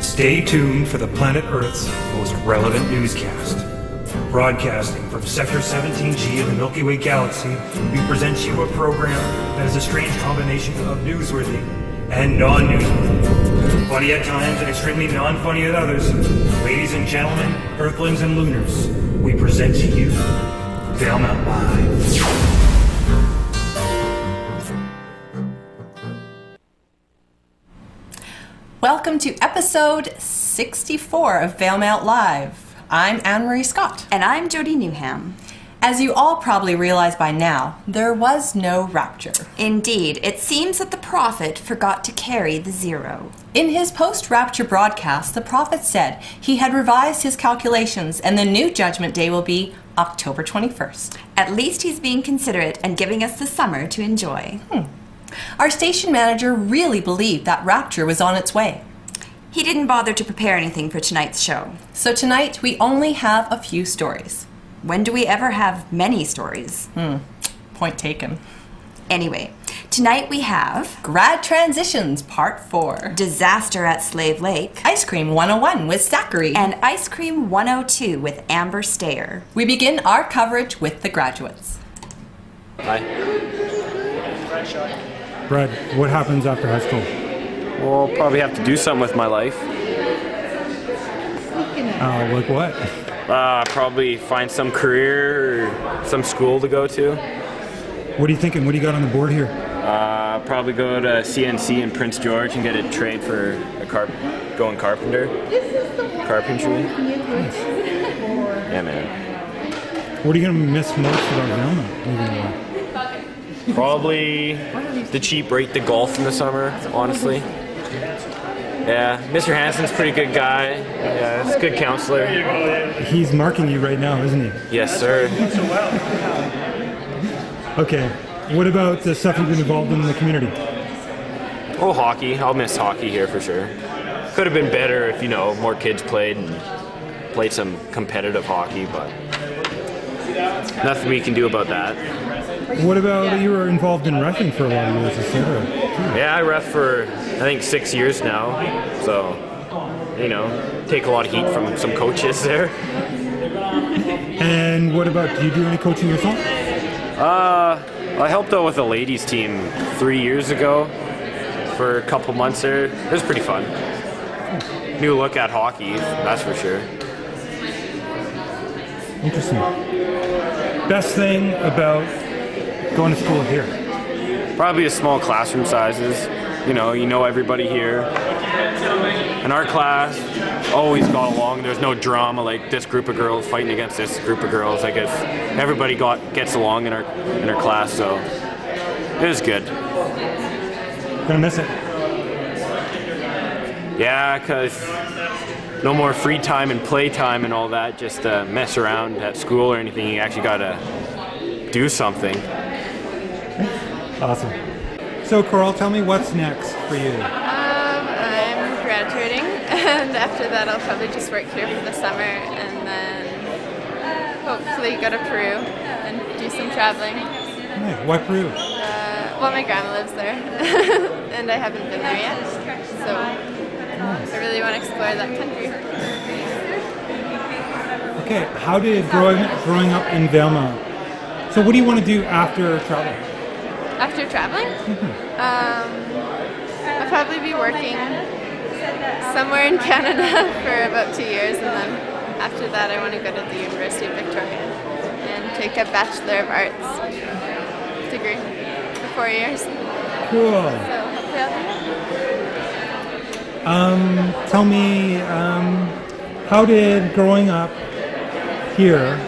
Stay tuned for the planet Earth's most relevant newscast. Broadcasting from Sector 17G of the Milky Way galaxy, we present you a program that is a strange combination of newsworthy and non-newsworthy. Funny at times and extremely non-funny at others. Ladies and gentlemen, Earthlings and Lunars, we present to you Valemount Live. Welcome to episode 64 of Valemount Live. I'm Anne-Marie Scott. And I'm Jody Newham. As you all probably realize by now, there was no rapture. Indeed, it seems that the prophet forgot to carry the zero. In his post-rapture broadcast, the prophet said he had revised his calculations and the new judgment day will be October 21st. At least he's being considerate and giving us the summer to enjoy. Our station manager really believed that rapture was on its way. He didn't bother to prepare anything for tonight's show. So tonight we only have a few stories. When do we ever have many stories? Point taken. Anyway, tonight we have Grad Transitions Part 4. Disaster at Slave Lake. Ice Cream 101 with Zachary. And Ice Cream 102 with Amber Stayer. We begin our coverage with the graduates. Hi. Brad, what happens after high school? Well, I'll probably have to do something with my life. Like what? Probably find some career or some school to go to. What are you thinking? What do you got on the board here? Probably go to CNC in Prince George and get a trade for a going carpenter. Carpentry. Nice. Yeah, man. What are you going to miss most about Valemount moving away? Probably the cheap rate to golf in the summer, honestly. Yeah, Mr. Hansen's a pretty good guy. Yeah, he's a good counselor. He's marking you right now, isn't he? Yes, sir. Okay. What about the stuff you've been involved in the community? Oh, hockey. I'll miss hockey here for sure. Could have been better if, more kids played some competitive hockey, but nothing we can do about that. What about you were involved in reffing for a lot of years, etc.? Yeah, I ref for, I think, 6 years now. So, take a lot of heat from some coaches there. And what about, do you do any coaching yourself? I helped out with a ladies team 3 years ago for a couple months there. It was pretty fun. New look at hockey, that's for sure. Interesting. Best thing about going to school here? Probably the small classroom sizes. You know everybody here. And our class always got along. There's no drama like this group of girls fighting against this group of girls. I guess everybody gets along in our class, so it was good. Gonna miss it. Yeah, because no more free time and play time and all that, just mess around at school or anything. You actually gotta do something. Awesome. So, Coral, tell me what's next for you? I'm graduating, and after that I'll probably just work here for the summer, and then hopefully go to Peru and do some traveling. Nice. Why Peru? Well, my grandma lives there, and I haven't been there yet, so Nice. I really want to explore that country. Okay, how did growing up in Valemount, so what do you want to do after travel? After traveling, I'll probably be working somewhere in Canada for about 2 years, and then after that I want to go to the University of Victoria and take a Bachelor of Arts degree for 4 years. Cool. So hopefully I'll do that. Tell me, how did growing up here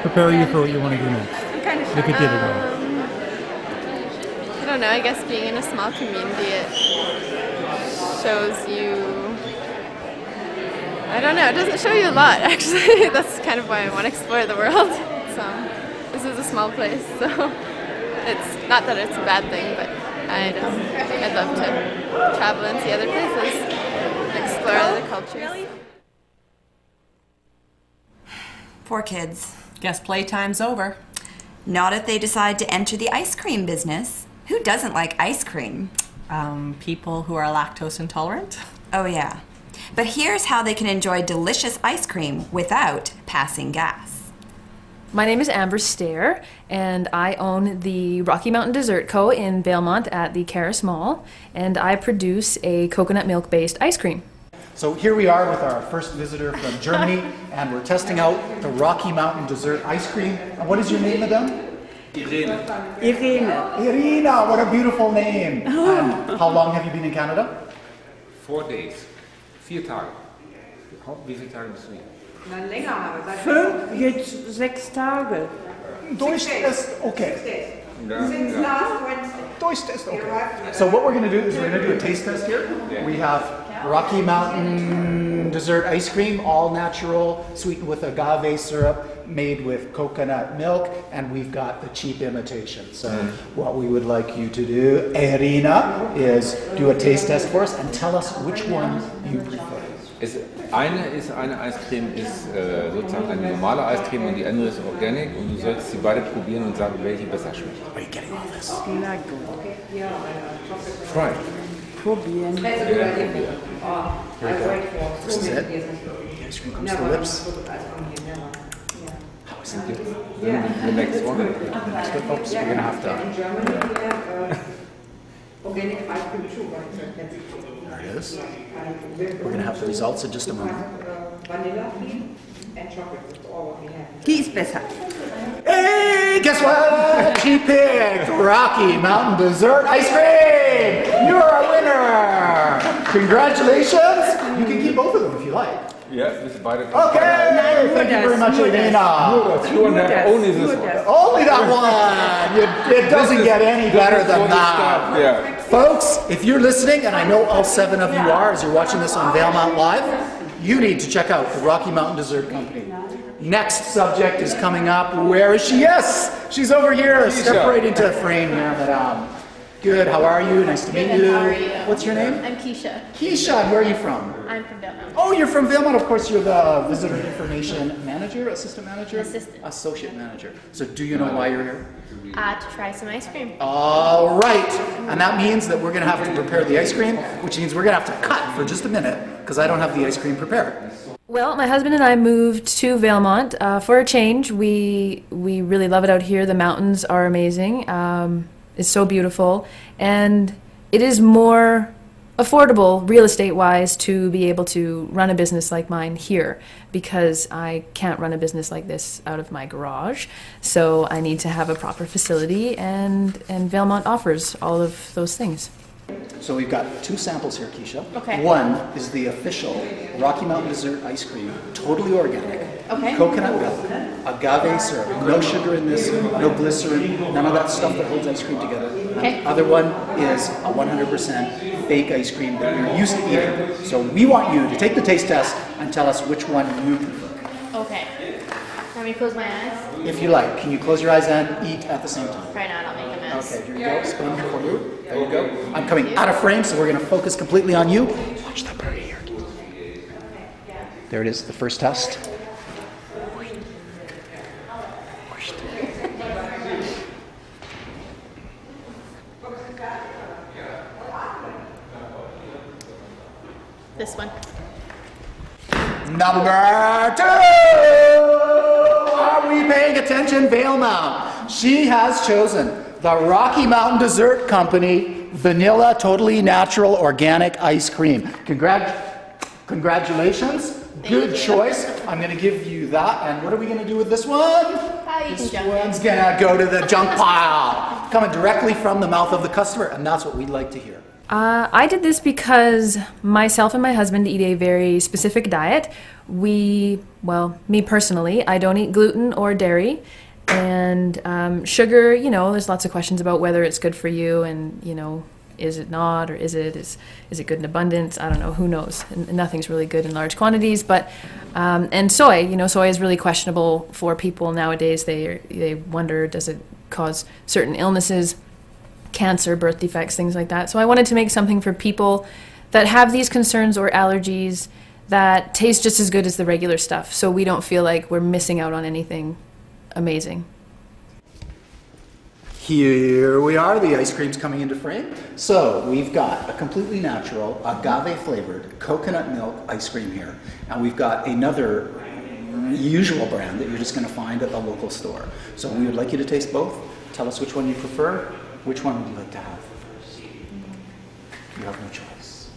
prepare you for what you want to do next? If it did at all. I don't know, I guess being in a small community, it shows you, I don't know, it doesn't show you a lot actually. That's kind of why I want to explore the world. So this is a small place, so it's not that it's a bad thing, but I'd love to travel and see other places, explore other cultures. Poor kids. Guess playtime's over. Not if they decide to enter the ice cream business. Who doesn't like ice cream? people who are lactose intolerant. Oh, yeah. But here's how they can enjoy delicious ice cream without passing gas. My name is Amber Stair, and I own the Rocky Mountain Dessert Co. in Valemount at the Caris Mall, and I produce a coconut milk-based ice cream. So here we are with our first visitor from Germany, and we're testing out the Rocky Mountain Dessert ice cream. And what is your name, madame? Irina, what a beautiful name. And how long have you been in Canada? 4 days. 4 Tage. Wie viele Tage bist du hier? Na, länger aber. Seit 5, jetzt 6 Tage. Durchtest, okay. Since last Wednesday. Durchtest, okay. So what we're going to do is we're going to do a taste test here. We have Rocky Mountain Dessert ice cream, all natural, sweetened with agave syrup, made with coconut milk, and we've got the cheap imitation. So what we would like you to do, Irina, is do a taste test for us and tell us which one you prefer. Eine Eiscreme ist sozusagen eine normale Eiscreme und die andere ist organic und du sollst sie beide probieren und sagen, welche besser schmeckt. Are you getting all this? Try. Probieren. Here we go. This is it. The ice cream comes to the lips. How is it? The next one. Oops, we're going to have to. There it is. We're going to have the results in just a moment. Die ist besser. Hey, guess what? She picked Rocky Mountain Dessert Ice Cream! You're a winner! Congratulations! You can keep both of them if you like. Yes, this is beide. Okay! Thank you very much, Irina. You want to have only this one. Only that one! It doesn't get any better than that. Yeah. Folks, if you're listening, and I know all 7 of you are as you're watching this on Valemount Live, you need to check out the Rocky Mountain Dessert Company. Next subject is coming up. Where is she? Yes! She's over here. Step right into the frame here, madame. Good, how are you? Nice to meet you. How are you? What's your name? I'm Keisha. Keisha, and where are you from? I'm from Valemount. Oh, you're from Valemount. Of course, you're the Visitor Information Manager, Assistant Manager? Assistant. Associate Manager. So do you know why you're here? To try some ice cream. All right. And that means that we're going to have to prepare the ice cream, which means we're going to have to cut for just a minute because I don't have the ice cream prepared. Well, my husband and I moved to Valemount for a change. We really love it out here. The mountains are amazing. It's so beautiful, and it is more affordable real estate-wise to be able to run a business like mine here because I can't run a business like this out of my garage. So I need to have a proper facility, and Valemount offers all of those things. So we've got 2 samples here, Keisha. Okay. One is the official Rocky Mountain Dessert ice cream, totally organic. Okay. Coconut milk, agave syrup, no sugar in this, no glycerin, none of that stuff that holds ice cream together. Okay. The other one is a 100% fake ice cream that you're used to eating. So we want you to take the taste test and tell us which one you prefer. Okay. Let me close my eyes. If you like, can you close your eyes and eat at the same time? Try not, I'll make a mess. Okay, here you go. Spin for you. There you go. I'm coming out of frame, so we're going to focus completely on you. Watch that birdie here. There it is, the first test. This one. Number 2! Are we paying attention, Valemount? She has chosen the Rocky Mountain Dessert Company Vanilla Totally Natural Organic Ice Cream. Congratulations. Good choice. I'm going to give you that. And what are we going to do with this one? This one's going to go to the junk pile. Coming directly from the mouth of the customer, and that's what we'd like to hear. I did this because myself and my husband eat a very specific diet. Me personally, I don't eat gluten or dairy. And sugar, there's lots of questions about whether it's good for you and, is it not, or is it good in abundance? I don't know, who knows? And nothing's really good in large quantities. But, and soy, soy is really questionable for people nowadays. They wonder, does it cause certain illnesses? Cancer, birth defects, things like that. So I wanted to make something for people that have these concerns or allergies that taste just as good as the regular stuff, so we don't feel like we're missing out on anything amazing. Here we are, the ice cream's coming into frame. So we've got a completely natural, agave flavored coconut milk ice cream here. And we've got another usual brand that you're just going to find at the local store. So we would like you to taste both. Tell us which one you prefer. Which one would you like to have first? You have no choice.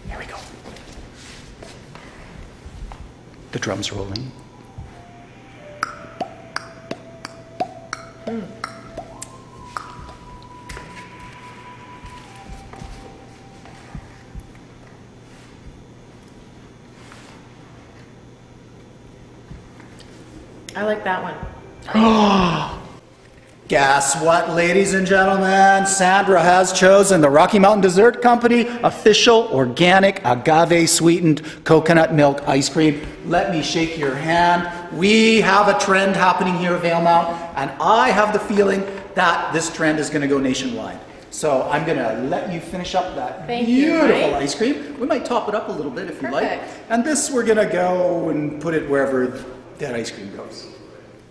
Here we go. The drum's rolling. I like that one. Guess what, ladies and gentlemen? Sandra has chosen the Rocky Mountain Dessert Company official organic agave sweetened coconut milk ice cream. Let me shake your hand. We have a trend happening here at Valemount, and I have the feeling that this trend is going to go nationwide. So I'm going to let you finish up that beautiful ice cream. We might top it up a little bit if you like. And this we're going to go and put it wherever that ice cream goes.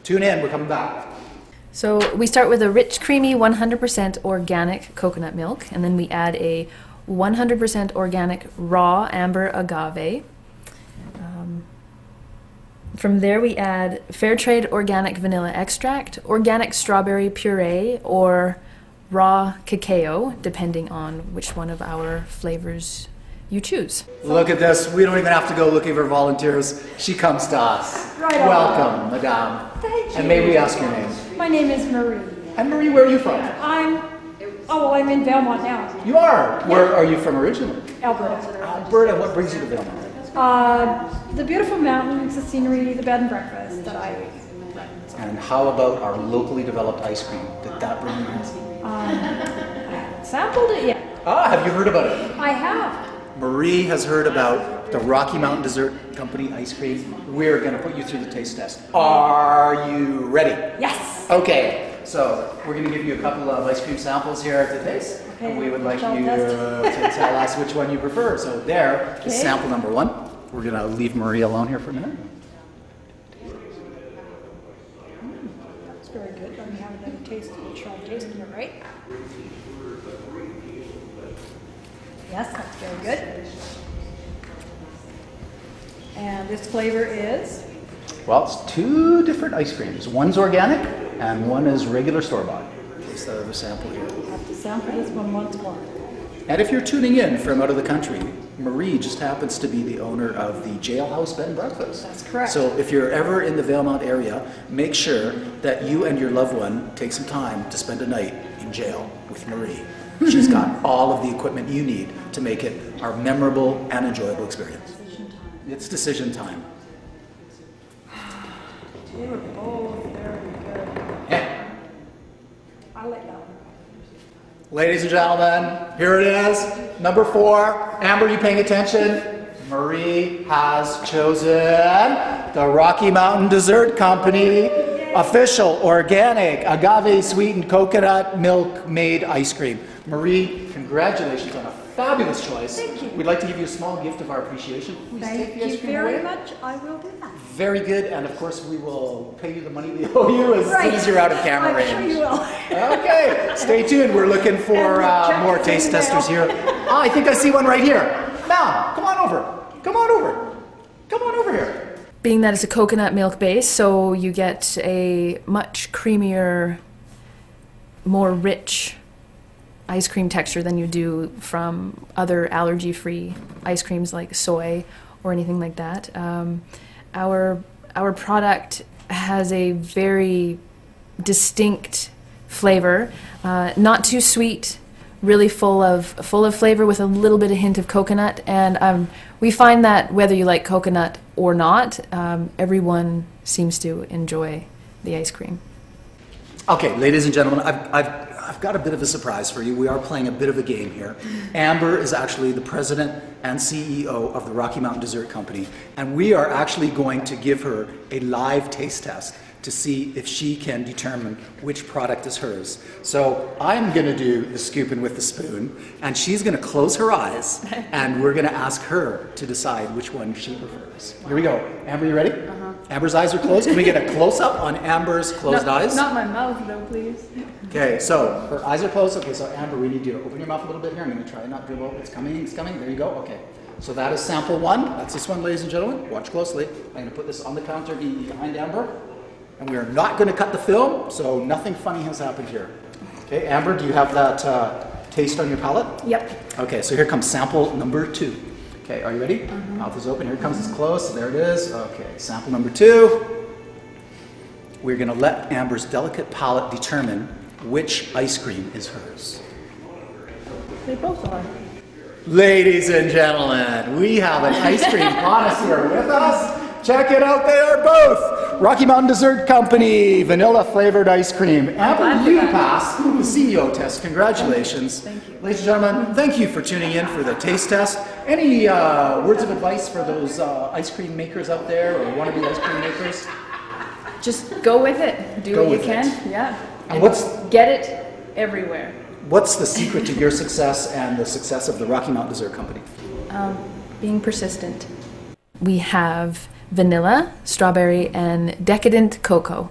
Tune in, we're coming back. So we start with a rich, creamy, 100% organic coconut milk, and then we add a 100% organic raw amber agave. From there we add fair trade organic vanilla extract, organic strawberry puree, or raw cacao, depending on which one of our flavors you choose. Look at this. We don't even have to go looking for volunteers. She comes to us. Right on. Welcome, madame. Thank you. And may we ask your name? My name is Marie. And Marie, where are you from? I'm in Valemount now. You are? Yeah. Where are you from originally? Alberta. Alberta. What brings you to Valemount? The beautiful mountains, the scenery, the bed and breakfast that I run. And how about our locally developed ice cream? Did that bring you here? I haven't sampled it yet. Ah, have you heard about it? I have. Marie has heard about the Rocky Mountain Dessert Company ice cream. We're going to put you through the taste test. Are you ready? Yes. Okay, so we're going to give you a couple of ice cream samples here to taste. Okay. And we would like you to tell us which one you prefer. So there is sample number one. We're going to leave Marie alone here for a minute. That's very good. Let me have another taste. Make sure I'm tasting it right. Yes, that's very good. And this flavor is? Well, it's two different ice creams. One's organic and one is regular store-bought. Taste the other sample here. I have to sample this one once more. And if you're tuning in from out of the country, Marie just happens to be the owner of the Jailhouse Bed and Breakfast. That's correct. So if you're ever in the Valemount area, make sure that you and your loved one take some time to spend a night in jail with Marie. She's got all of the equipment you need to make it our memorable and enjoyable experience. It's decision time. They were both very good. Yeah. I like that one. Ladies and gentlemen, here it is. Number 4. Amber, you paying attention? Marie has chosen the Rocky Mountain Dessert Company official organic agave sweetened coconut milk made ice cream. Marie, congratulations on a fabulous choice. Thank you. We'd like to give you a small gift of our appreciation. Please take the ice Thank you cream very away. much. I will do that. Very good, and of course we will pay you the money we owe you as soon as you're out of camera range. I'm sure you will. Okay, stay tuned. We're looking for more taste testers here. Oh, I think I see one right here. Now, come on over. Come on over. Come on over here. Being that it's a coconut milk base, so you get a much creamier, more rich ice cream texture than you do from other allergy-free ice creams like soy or anything like that. Our product has a very distinct flavor, not too sweet, really full of flavor with a little bit of hint of coconut. And we find that whether you like coconut or not, everyone seems to enjoy the ice cream. Okay, ladies and gentlemen, I've got a bit of a surprise for you. We are playing a bit of a game here. Amber is actually the president and CEO of the Rocky Mountain Dessert Company, and we are actually going to give her a live taste test to see if she can determine which product is hers. So I'm going to do the scooping with the spoon, and she's going to close her eyes, and we're going to ask her to decide which one she prefers. Here we go. Amber, you ready? Uh-huh. Amber's eyes are closed. Can we get a close-up on Amber's closed eyes? Not my mouth, though, please. Okay, so her eyes are closed. Okay, so Amber, we need you to open your mouth a little bit here. I'm going to try and not dribble. It's coming, it's coming. There you go. Okay, so that is sample one. That's this one, ladies and gentlemen. Watch closely. I'm going to put this on the counter behind Amber. And we are not going to cut the film, so nothing funny has happened here. Okay, Amber, do you have that taste on your palate? Yep. Okay, so here comes sample number 2. Okay, are you ready? Mouth is open. Here it comes. It's close. There it is. Okay, sample number 2. We're going to let Amber's delicate palate determine which ice cream is hers. They both are. Ladies and gentlemen, we have an ice cream connoisseur with us. Check it out. They are both Rocky Mountain Dessert Company vanilla flavored ice cream. Amber, you passed the CEO test. Congratulations. Thank you. Ladies and gentlemen, thank you for tuning in for the taste test. Any words of advice for those ice cream makers out there or wannabe ice cream makers? Just go with it. Do what you can. Yeah. And get it everywhere. What's the secret to your success and the success of the Rocky Mountain Dessert Company? Being persistent. We have vanilla, strawberry, and decadent cocoa.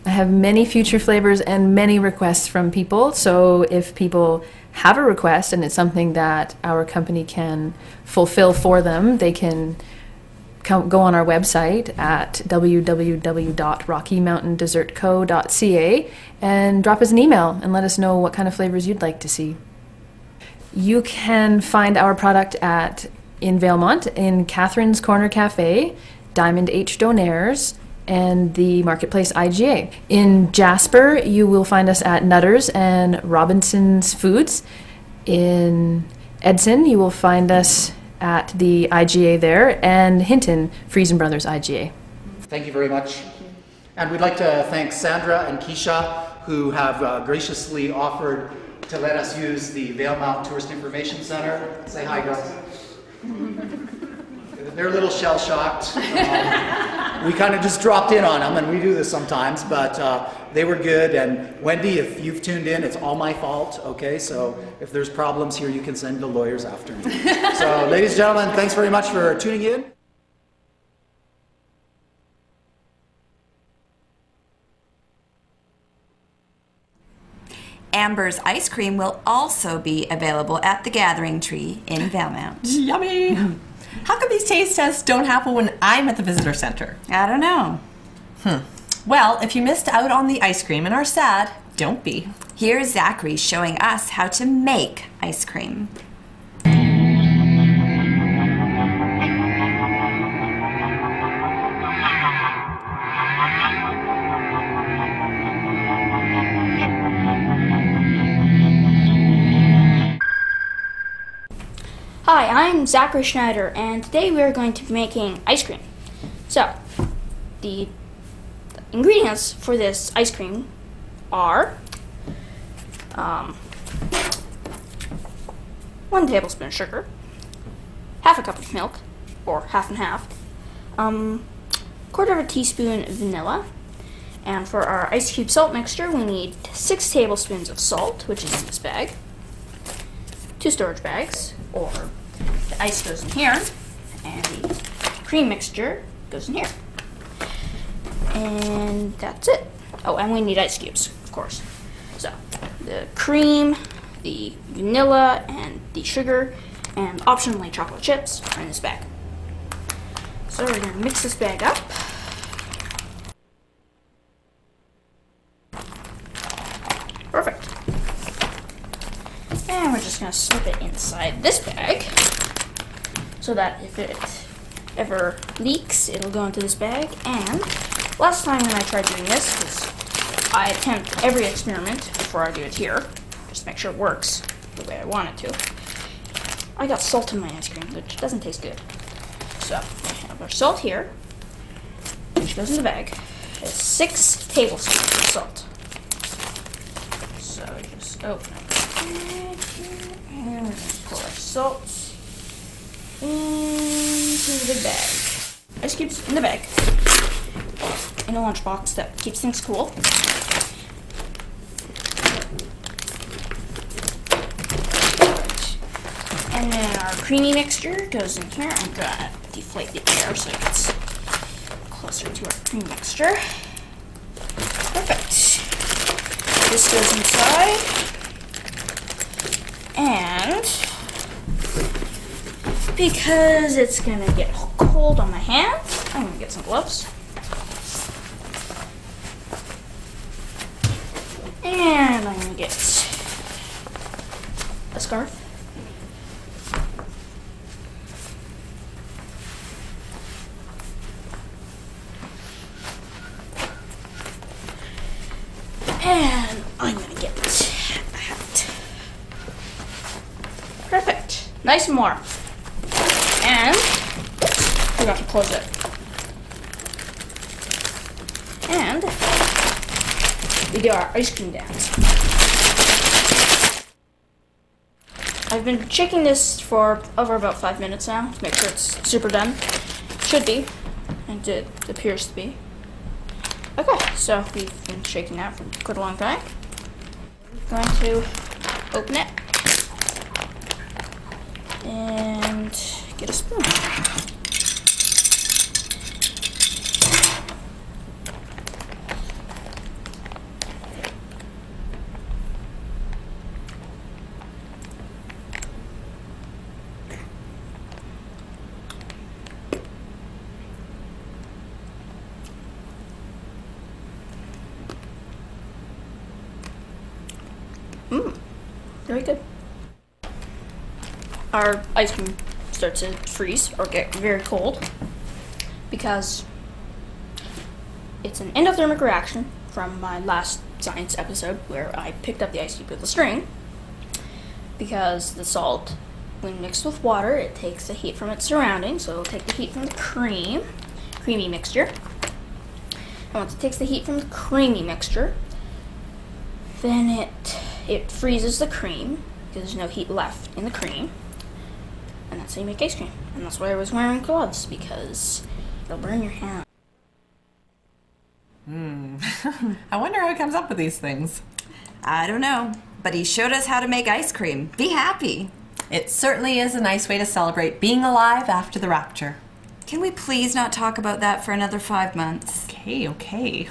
I have many future flavors and many requests from people, so if people have a request and it's something that our company can fulfill for them, they can go on our website at www.rockymountaindessertco.ca and drop us an email and let us know what kind of flavors you'd like to see. You can find our product in Valemount, in Catherine's Corner Cafe, Diamond H. Donaires, and the Marketplace IGA. In Jasper, you will find us at Nutter's and Robinson's Foods. In Edson, you will find us at the IGA there, and Hinton, Friesen Brothers IGA. Thank you very much. And we'd like to thank Sandra and Keisha, who have graciously offered to let us use the Valemount Tourist Information Center. Say hi, girls. They're a little shell-shocked. We kind of just dropped in on them, and we do this sometimes, but they were good. And Wendy, if you've tuned in, it's all my fault, okay? So if there's problems here, you can send the lawyers after me. So, ladies and gentlemen, thanks very much for tuning in. Amber's ice cream will also be available at the Gathering Tree in Valemount. Yummy! How come these taste tests don't happen when I'm at the visitor center? I don't know. Well, if you missed out on the ice cream and are sad, don't be. Here's Zachary showing us how to make ice cream. Hi, I'm Zachary Schneider, and today we are going to be making ice cream. So, the ingredients for this ice cream are 1 tablespoon sugar, half a cup of milk, or half and half, 1/4 teaspoon vanilla, and for our ice cube salt mixture we need 6 tablespoons of salt, which is in this bag, 2 storage bags, or the ice goes in here, and the cream mixture goes in here. And that's it. Oh, and we need ice cubes, of course. So, the cream, the vanilla, and the sugar, and optionally chocolate chips are in this bag. So we're going to mix this bag up. Perfect. And we're just going to slip it inside this bag so that if it ever leaks, it'll go into this bag. And last time when I tried doing this, because I attempt every experiment before I do it here, just to make sure it works the way I want it to, I got salt in my ice cream, which doesn't taste good. So we have our salt here, which goes in the bag. It's 6 tablespoons of salt. So just open up the bag here, and we're going to pour our salt into the big bag. Ice cubes in the bag, in a lunchbox that keeps things cool. And then our creamy mixture goes in here. I'm gonna deflate the air so it gets closer to our cream mixture. Perfect. This goes inside. And because it's gonna get cold on my hands, I'm gonna get some gloves. And I'm gonna get a scarf. And I'm gonna get a hat. Perfect. Nice and warm. And we got to close it. And we do our ice cream dance. I've been shaking this for over about 5 minutes now to make sure it's super done. Should be, and it appears to be. Okay, so we've been shaking that for quite a long time. Going to open it and get a spoon. Very good. Our ice cream starts to freeze or get very cold because it's an endothermic reaction from my last science episode where I picked up the ice cube with a string, because the salt, when mixed with water, it takes the heat from its surroundings, so it'll take the heat from the creamy mixture. And once it takes the heat from the creamy mixture, then it freezes the cream because there's no heat left in the cream, and that's how you make ice cream. And that's why I was wearing gloves, because they'll burn your hand. I wonder how he comes up with these things. I don't know, but he showed us how to make ice cream. Be happy. It certainly is a nice way to celebrate being alive after the rapture. Can we please not talk about that for another 5 months? Okay.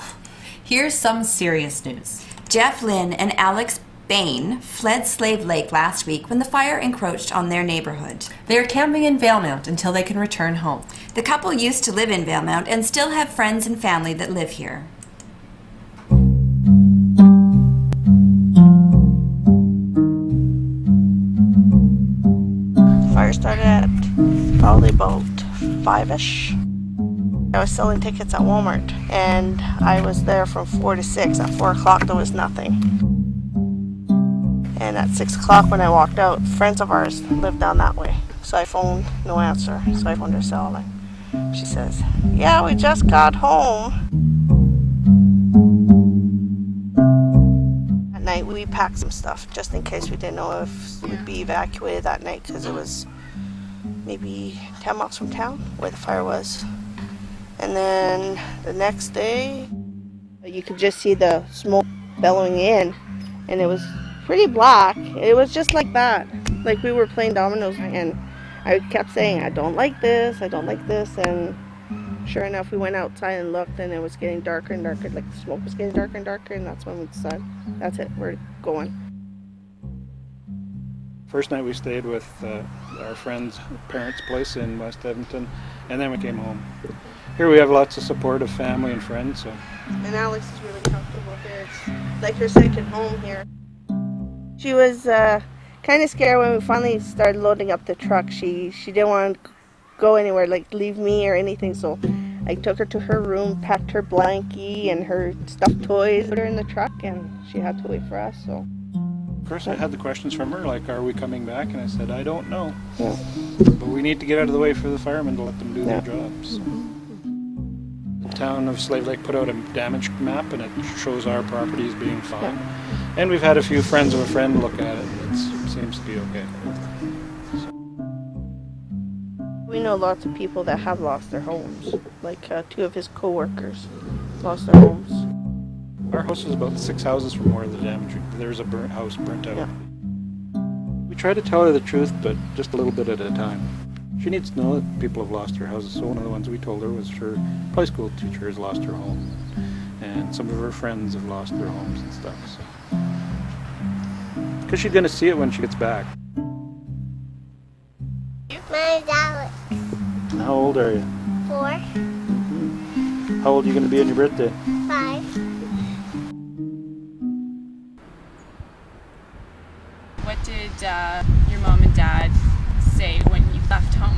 Here's some serious news. Jeff Lynn and Alex Bain fled Slave Lake last week when the fire encroached on their neighborhood. They are camping in Valemount until they can return home. The couple used to live in Valemount and still have friends and family that live here. Fire started at probably about 5-ish. I was selling tickets at Walmart, and I was there from 4 to 6. At 4 o'clock there was nothing. And at 6 o'clock when I walked out, friends of ours lived down that way. So I phoned, no answer. So I phoned her cell, and she says, "Yeah, we just got home." At night we packed some stuff just in case we didn't know if we'd be evacuated that night, because it was maybe 10 miles from town where the fire was. And then the next day, you could just see the smoke bellowing in, and it was pretty black. It was just like that, like we were playing dominoes, and I kept saying, "I don't like this, I don't like this," and sure enough, we went outside and looked, and it was getting darker and darker, like the smoke was getting darker and darker, and that's when we decided, that's it, we're going. First night we stayed with our friend's parents' place in West Edmonton, and then we came home. Here we have lots of support of family and friends. So. And Alex is really comfortable here. It's like her second home here. She was kind of scared when we finally started loading up the truck. She didn't want to go anywhere, like leave me or anything, so I took her to her room, packed her blankie and her stuffed toys, put her in the truck, and she had to wait for us. So. Of course I had the questions from her, like, are we coming back? And I said, I don't know. Yeah. But we need to get out of the way for the firemen to let them do their jobs. The town of Slave Lake put out a damage map, and it shows our property as being fine. And we've had a few friends of a friend look at it, and it seems to be okay. So. We know lots of people that have lost their homes, like 2 of his co-workers lost their homes. Our house is about 6 houses from where the damage, there's a house burnt out. Yeah. We try to tell her the truth, but just a little bit at a time. She needs to know that people have lost their houses. So one of the ones we told her was her high school teacher has lost her home, and some of her friends have lost their homes and stuff. So. Because she's going to see it when she gets back. My Alex. How old are you? 4. How old are you going to be on your birthday? 5. What did your mom and dad say when you left home?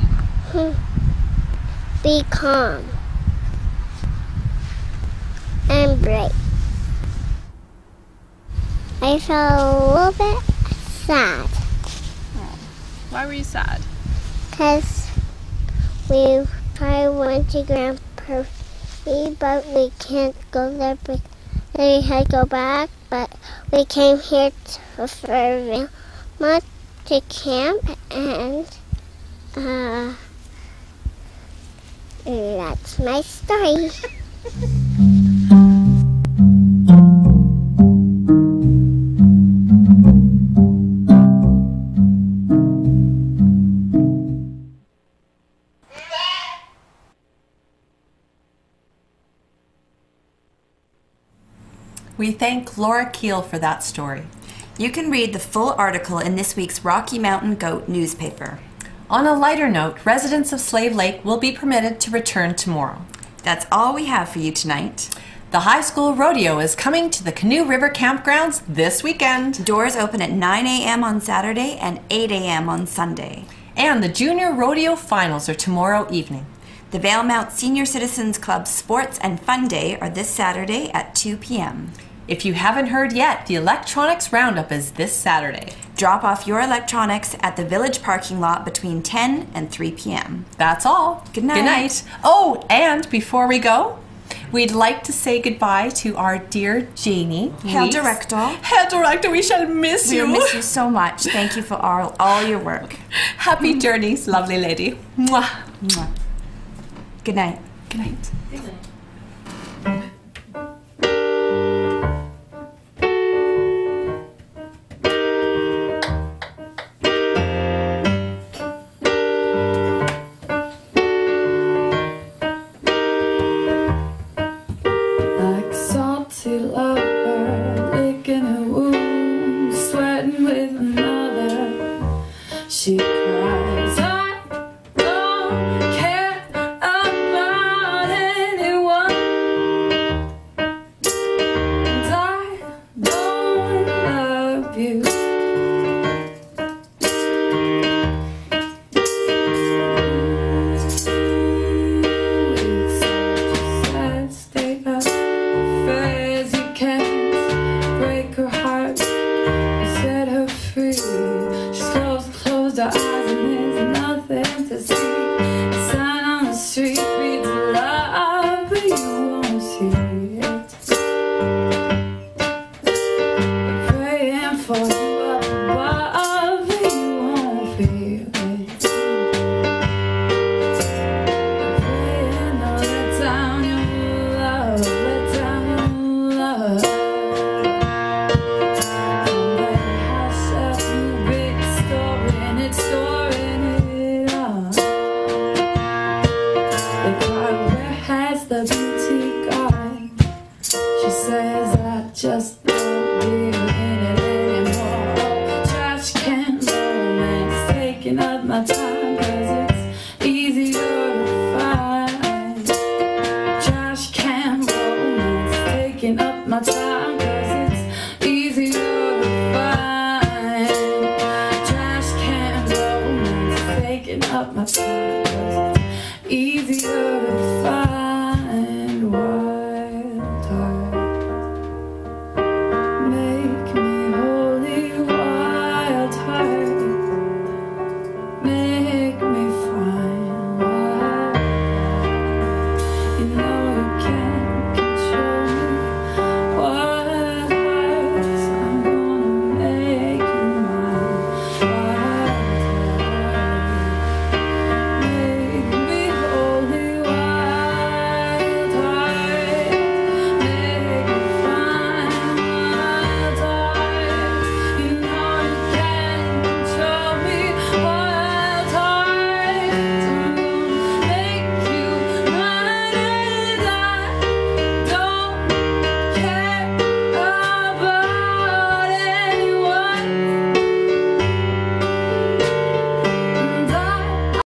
Be calm and brave. I felt a little bit sad. Oh. Why were you sad? Because we probably went to Grandpa, but we can't go there. We had to go back, but we came here for Valemount to camp, and that's my story. We thank Laura Keel for that story. You can read the full article in this week's Rocky Mountain Goat newspaper. On a lighter note, residents of Slave Lake will be permitted to return tomorrow. That's all we have for you tonight. The high school rodeo is coming to the Canoe River campgrounds this weekend. Doors open at 9 a.m. on Saturday and 8 a.m. on Sunday. And the junior rodeo finals are tomorrow evening. The Valemount Senior Citizens Club Sports and Fun Day are this Saturday at 2 p.m. If you haven't heard yet, the Electronics Roundup is this Saturday. Drop off your electronics at the village parking lot between 10 and 3 p.m. That's all. Good night. Good night. Oh, and before we go, we'd like to say goodbye to our dear Janie. Herr Director. Herr Director, we shall miss you. We miss you so much. Thank you for all your work. Happy journeys, lovely lady. Mwah. Mwah. Good night. Good night. Good night. She cries, I don't care about anyone, and I don't love you. It's such a sad state of affairs. You can't break her heart, you set her free. Close our eyes and there's nothing to see. The sign on the street reads love, but you won't see it. We're praying for you up above, but you won't feel it. We're praying, oh, let down your love, let down your love. The beauty gone. She says I just don't believe in it anymore. Trash can romance taking up my time, 'cause it's easier to find. Trash can romance taking up my time, 'cause it's easier to find. Trash can romance taking up my time.